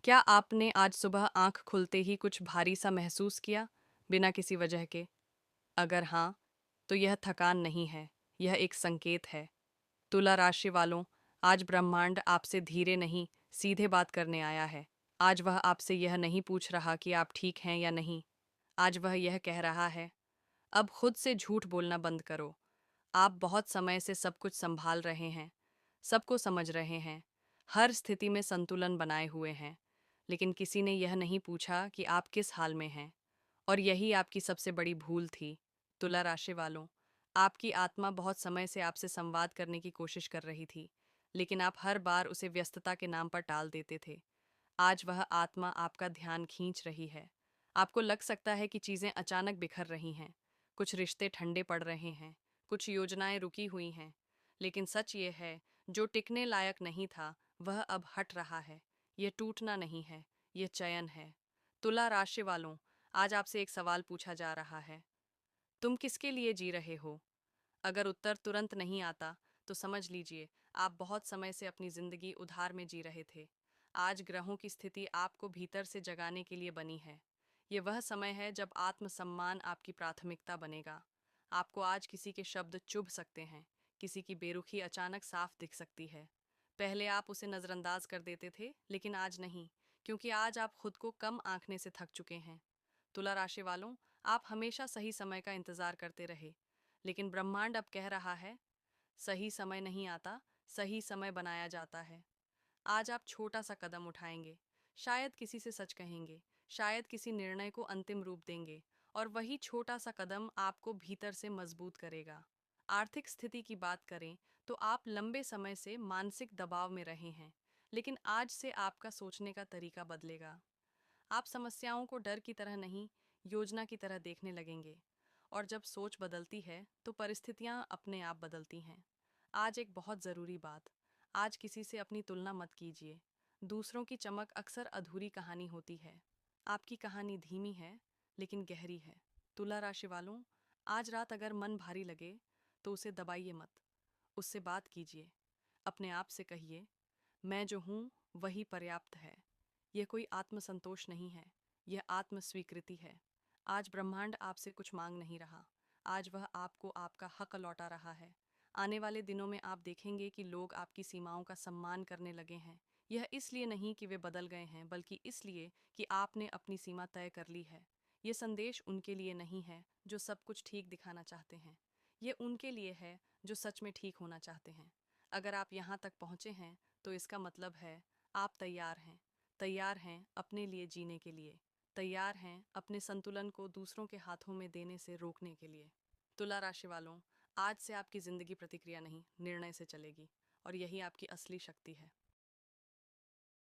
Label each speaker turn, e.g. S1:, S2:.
S1: क्या आपने आज सुबह आँख खुलते ही कुछ भारी-सा महसूस किया, बिना किसी वजह के? अगर हाँ, तो यह थकान नहीं है, यह एक संकेत है। तुला राशि वालों, आज ब्रह्मांड आपसे धीरे नहीं, सीधे बात करने आया है। आज वह आपसे यह नहीं पूछ रहा कि आप ठीक हैं या नहीं। आज वह यह कह रहा है, अब खुद से झूठ बोलना बंद करो। आप बहुत समय से सब कुछ संभाल रहे हैं, सबको समझ रहे हैं, हर स्थिति में संतुलन बनाए हुए हैं, लेकिन किसी ने यह नहीं पूछा कि आप किस हाल में हैं। और यही आपकी सबसे बड़ी भूल थी। तुला राशि वालों, आपकी आत्मा बहुत समय से आपसे संवाद करने की कोशिश कर रही थी, लेकिन आप हर बार उसे व्यस्तता के नाम पर टाल देते थे। आज वह आत्मा आपका ध्यान खींच रही है। आपको लग सकता है कि चीजें अचानक बिखर रही हैं, कुछ रिश्ते ठंडे पड़ रहे हैं, कुछ योजनाएं रुकी हुई हैं, लेकिन सच ये है, जो टिकने लायक नहीं था वह अब हट रहा है। यह टूटना नहीं है, यह चयन है। तुला राशि वालों, आज आपसे एक सवाल पूछा जा रहा है, तुम किसके लिए जी रहे हो? अगर उत्तर तुरंत नहीं आता, तो समझ लीजिए आप बहुत समय से अपनी जिंदगी उधार में जी रहे थे। आज ग्रहों की स्थिति आपको भीतर से जगाने के लिए बनी है। ये वह समय है जब आत्मसम्मान आपकी प्राथमिकता बनेगा। आपको आज किसी के शब्द चुभ सकते हैं, किसी की बेरुखी अचानक साफ दिख सकती है। पहले आप उसे नज़रअंदाज कर देते थे, लेकिन आज नहीं, क्योंकि आज आप खुद को कम आंकने से थक चुके हैं। तुला राशि वालों, आप हमेशा सही समय का इंतजार करते रहे, लेकिन ब्रह्मांड अब कह रहा है, सही समय नहीं आता, सही समय बनाया जाता है। आज आप छोटा सा कदम उठाएंगे, शायद किसी से सच कहेंगे, शायद किसी निर्णय को अंतिम रूप देंगे, और वही छोटा सा कदम आपको भीतर से मजबूत करेगा। आर्थिक स्थिति की बात करें तो आप लंबे समय से मानसिक दबाव में रहे हैं, लेकिन आज से आपका सोचने का तरीका बदलेगा। आप समस्याओं को डर की तरह नहीं, योजना की तरह देखने लगेंगे। और जब सोच बदलती है तो परिस्थितियां अपने आप बदलती हैं। आज एक बहुत ज़रूरी बात, आज किसी से अपनी तुलना मत कीजिए। दूसरों की चमक अक्सर अधूरी कहानी होती है। आपकी कहानी धीमी है, लेकिन गहरी है। तुला राशि वालों, आज रात अगर मन भारी लगे तो उसे दबाइए मत, उससे बात कीजिए। अपने आप से कहिए, मैं जो हूँ वही पर्याप्त है। यह कोई आत्मसंतोष नहीं है, यह आत्मस्वीकृति है। आज ब्रह्मांड आपसे कुछ मांग नहीं रहा, आज वह आपको आपका हक लौटा रहा है। आने वाले दिनों में आप देखेंगे कि लोग आपकी सीमाओं का सम्मान करने लगे हैं। यह इसलिए नहीं कि वे बदल गए हैं, बल्कि इसलिए कि आपने अपनी सीमा तय कर ली है। यह संदेश उनके लिए नहीं है जो सब कुछ ठीक दिखाना चाहते हैं, ये उनके लिए है जो सच में ठीक होना चाहते हैं। अगर आप यहाँ तक पहुँचे हैं तो इसका मतलब है आप तैयार हैं। तैयार हैं अपने लिए जीने के लिए, तैयार हैं अपने संतुलन को दूसरों के हाथों में देने से रोकने के लिए। तुला राशि वालों, आज से आपकी जिंदगी प्रतिक्रिया नहीं, निर्णय से चलेगी, और यही आपकी असली शक्ति है।